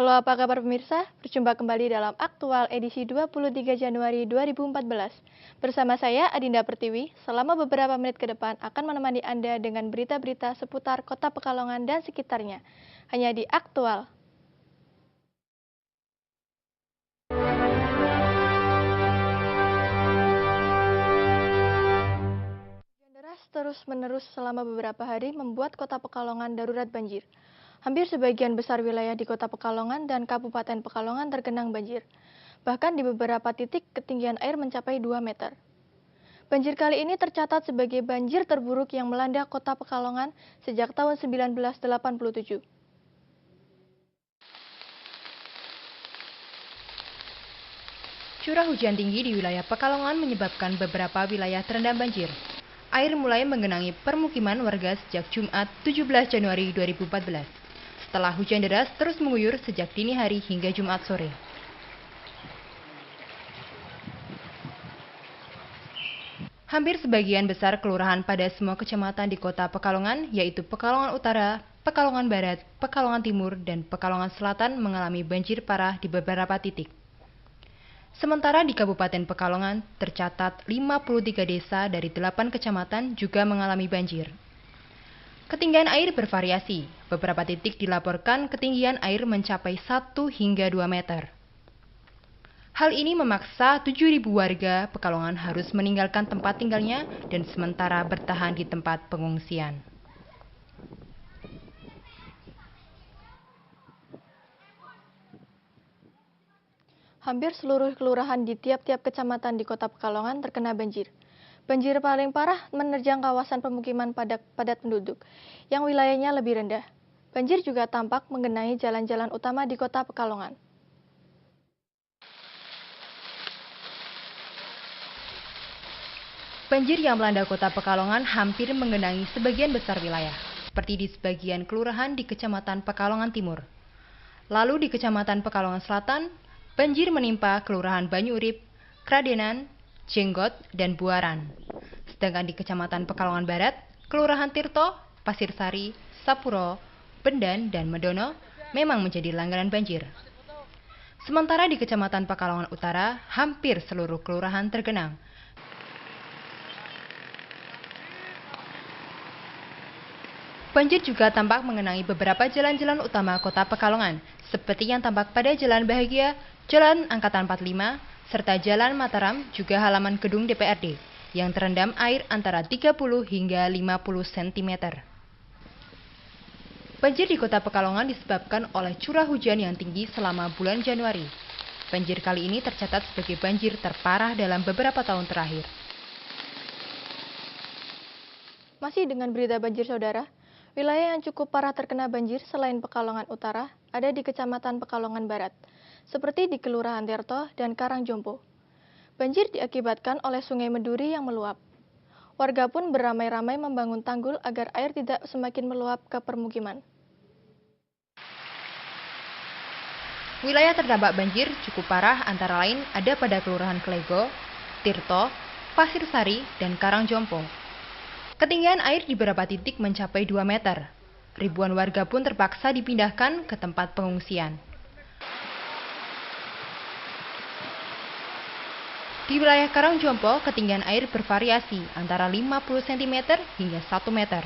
Halo, apa kabar pemirsa? Berjumpa kembali dalam aktual edisi 23 Januari 2014. Bersama saya, Adinda Pertiwi, selama beberapa menit ke depan akan menemani Anda dengan berita-berita seputar Kota Pekalongan dan sekitarnya. Hanya di aktual. Hujan deras terus-menerus selama beberapa hari membuat Kota Pekalongan darurat banjir. Hampir sebagian besar wilayah di Kota Pekalongan dan Kabupaten Pekalongan tergenang banjir. Bahkan di beberapa titik ketinggian air mencapai 2 meter. Banjir kali ini tercatat sebagai banjir terburuk yang melanda Kota Pekalongan sejak tahun 1987. Curah hujan tinggi di wilayah Pekalongan menyebabkan beberapa wilayah terendam banjir. Air mulai menggenangi permukiman warga sejak Jumat 17 Januari 2014. Setelah hujan deras terus mengguyur sejak dini hari hingga Jumat sore. Hampir sebagian besar kelurahan pada semua kecamatan di Kota Pekalongan, yaitu Pekalongan Utara, Pekalongan Barat, Pekalongan Timur, dan Pekalongan Selatan mengalami banjir parah di beberapa titik. Sementara di Kabupaten Pekalongan, tercatat 53 desa dari 8 kecamatan juga mengalami banjir. Ketinggian air bervariasi, beberapa titik dilaporkan ketinggian air mencapai 1 hingga 2 meter. Hal ini memaksa 7.000 warga Pekalongan harus meninggalkan tempat tinggalnya dan sementara bertahan di tempat pengungsian. Hampir seluruh kelurahan di tiap-tiap kecamatan di Kota Pekalongan terkena banjir. Banjir paling parah menerjang kawasan pemukiman padat penduduk, yang wilayahnya lebih rendah. Banjir juga tampak menggenangi jalan-jalan utama di Kota Pekalongan. Banjir yang melanda Kota Pekalongan hampir menggenangi sebagian besar wilayah, seperti di sebagian kelurahan di Kecamatan Pekalongan Timur. Lalu di Kecamatan Pekalongan Selatan, banjir menimpa Kelurahan Banyu Urip, Kradenan, Jenggot, dan Buaran. Sedangkan di Kecamatan Pekalongan Barat, Kelurahan Tirto, Pasir Sari, Sapuro, Bendan, dan Medono memang menjadi langganan banjir. Sementara di Kecamatan Pekalongan Utara, hampir seluruh kelurahan tergenang. Banjir juga tampak mengenangi beberapa jalan-jalan utama Kota Pekalongan, seperti yang tampak pada Jalan Bahagia, Jalan Angkatan 45, serta Jalan Mataram, juga halaman gedung DPRD, yang terendam air antara 30 hingga 50 cm. Banjir di Kota Pekalongan disebabkan oleh curah hujan yang tinggi selama bulan Januari. Banjir kali ini tercatat sebagai banjir terparah dalam beberapa tahun terakhir. Masih dengan berita banjir, saudara. Wilayah yang cukup parah terkena banjir selain Pekalongan Utara ada di Kecamatan Pekalongan Barat, seperti di Kelurahan Tirto dan Karangjompo. Banjir diakibatkan oleh Sungai Meduri yang meluap. Warga pun beramai-ramai membangun tanggul agar air tidak semakin meluap ke permukiman. Wilayah terdampak banjir cukup parah antara lain ada pada Kelurahan Klego, Tirto, Pasir Sari, dan Karangjompo. Ketinggian air di beberapa titik mencapai 2 meter. Ribuan warga pun terpaksa dipindahkan ke tempat pengungsian. Di wilayah Karangjompo, ketinggian air bervariasi antara 50 cm hingga 1 meter.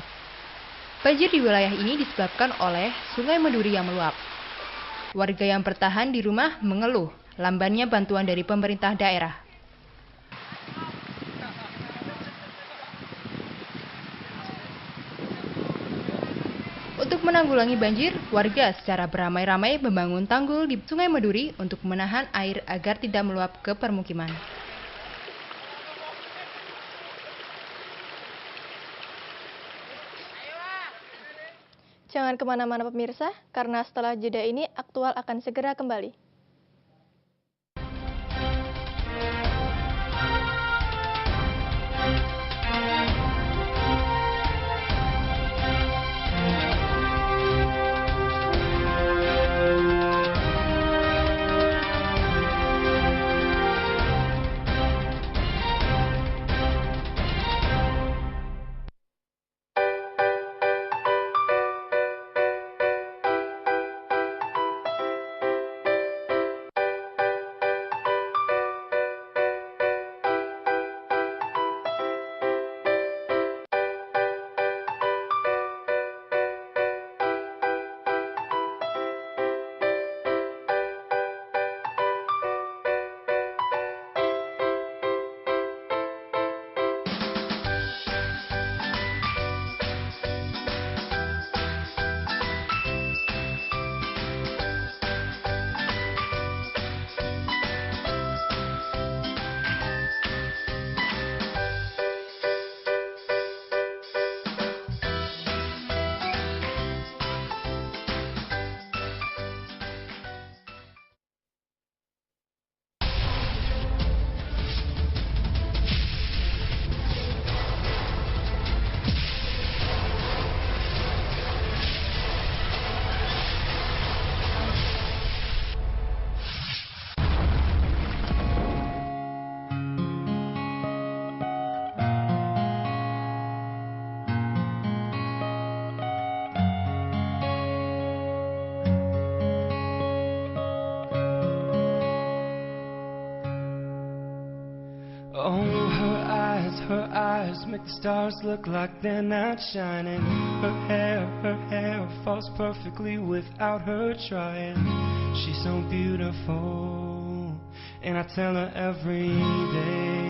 Banjir di wilayah ini disebabkan oleh Sungai Meduri yang meluap. Warga yang bertahan di rumah mengeluh lambannya bantuan dari pemerintah daerah. Untuk menanggulangi banjir, warga secara beramai-ramai membangun tanggul di Sungai Meduri untuk menahan air agar tidak meluap ke permukiman. Jangan kemana-mana pemirsa, karena setelah jeda ini aktual akan segera kembali. Oh, her eyes make the stars look like they're not shining. Her hair falls perfectly without her trying. She's so beautiful, and I tell her every day.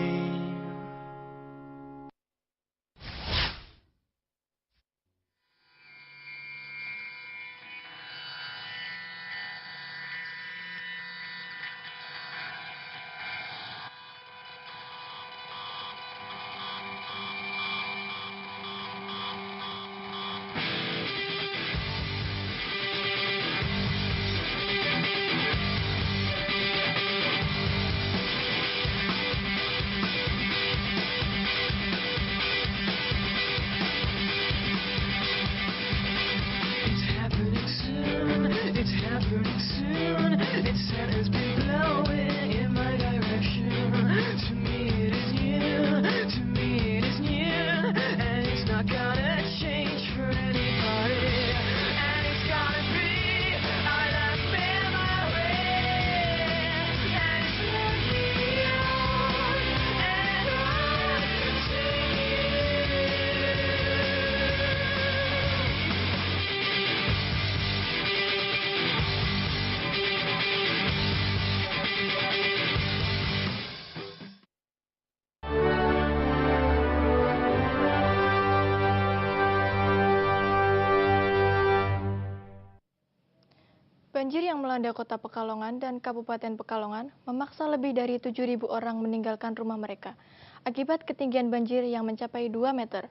Banjir yang melanda Kota Pekalongan dan Kabupaten Pekalongan memaksa lebih dari 7.000 orang meninggalkan rumah mereka akibat ketinggian banjir yang mencapai 2 meter.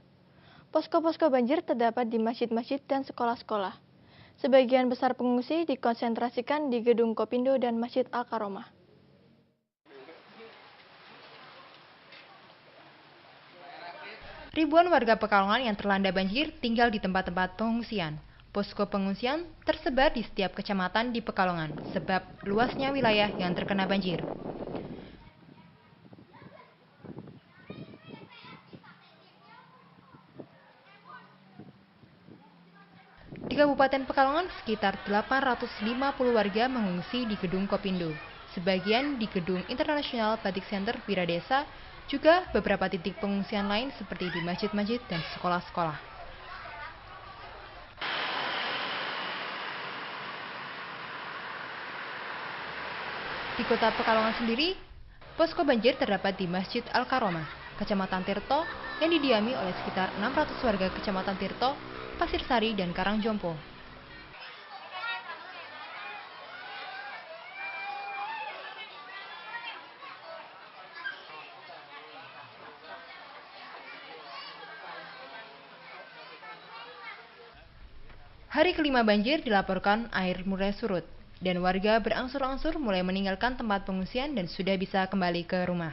Posko-posko banjir terdapat di masjid-masjid dan sekolah-sekolah. Sebagian besar pengungsi dikonsentrasikan di Gedung Kopindo dan Masjid Al-Karomah. Ribuan warga Pekalongan yang terlanda banjir tinggal di tempat-tempat pengungsian. Posko pengungsian tersebar di setiap kecamatan di Pekalongan sebab luasnya wilayah yang terkena banjir. Di Kabupaten Pekalongan, sekitar 850 warga mengungsi di Gedung Kopindo. Sebagian di Gedung Internasional Batik Center Wiradesa, juga beberapa titik pengungsian lain seperti di masjid-masjid dan sekolah-sekolah. Di Kota Pekalongan sendiri, posko banjir terdapat di Masjid Al-Karomah, Kecamatan Tirto, yang didiami oleh sekitar 600 warga Kecamatan Tirto, Pasir Sari, dan Karangjompo. Hari kelima banjir dilaporkan air mulai surut, dan warga berangsur-angsur mulai meninggalkan tempat pengungsian dan sudah bisa kembali ke rumah.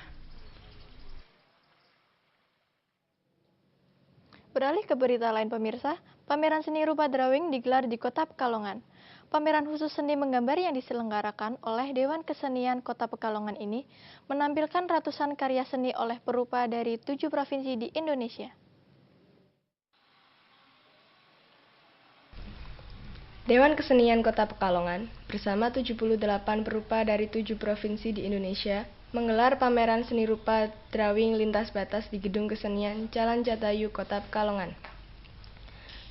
Beralih ke berita lain pemirsa, pameran seni rupa drawing digelar di Kota Pekalongan. Pameran khusus seni menggambar yang diselenggarakan oleh Dewan Kesenian Kota Pekalongan ini menampilkan ratusan karya seni oleh perupa dari 7 provinsi di Indonesia. Dewan Kesenian Kota Pekalongan bersama 78 perupa dari 7 provinsi di Indonesia menggelar pameran seni rupa drawing lintas batas di Gedung Kesenian Jalan Jatayu, Kota Pekalongan.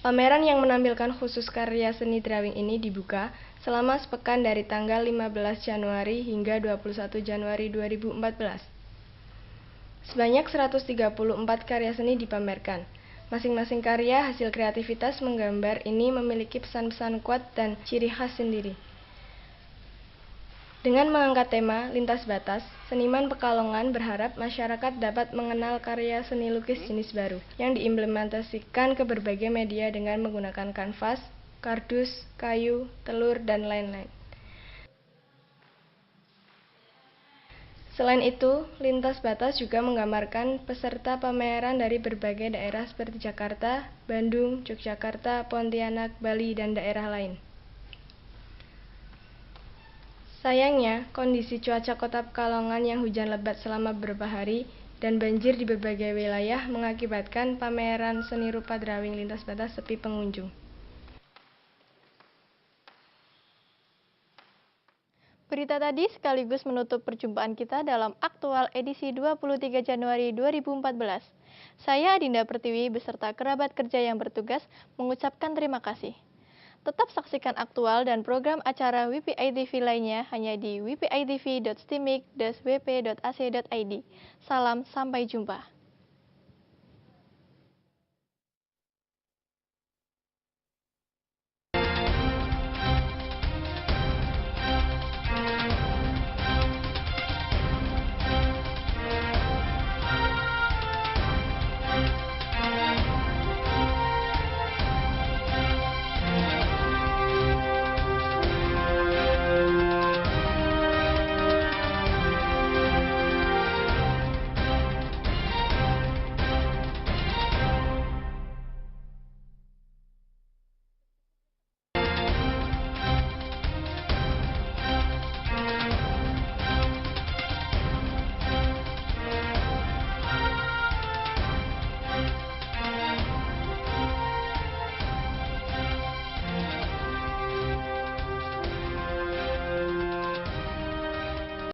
Pameran yang menampilkan khusus karya seni drawing ini dibuka selama sepekan dari tanggal 15 Januari hingga 21 Januari 2014. Sebanyak 134 karya seni dipamerkan. Masing-masing karya hasil kreativitas menggambar ini memiliki pesan-pesan kuat dan ciri khas sendiri. Dengan mengangkat tema lintas batas, seniman Pekalongan berharap masyarakat dapat mengenal karya seni lukis jenis baru yang diimplementasikan ke berbagai media dengan menggunakan kanvas, kardus, kayu, telur, dan lain-lain. Selain itu, lintas batas juga menggambarkan peserta pameran dari berbagai daerah seperti Jakarta, Bandung, Yogyakarta, Pontianak, Bali, dan daerah lain. Sayangnya, kondisi cuaca Kota Pekalongan yang hujan lebat selama beberapa hari dan banjir di berbagai wilayah mengakibatkan pameran seni rupa drawing lintas batas sepi pengunjung. Berita tadi sekaligus menutup perjumpaan kita dalam aktual edisi 23 Januari 2014. Saya Adinda Pertiwi beserta kerabat kerja yang bertugas mengucapkan terima kasih. Tetap saksikan aktual dan program acara WPI TV lainnya hanya di wpitv.stimik.wp.ac.id. Salam, sampai jumpa.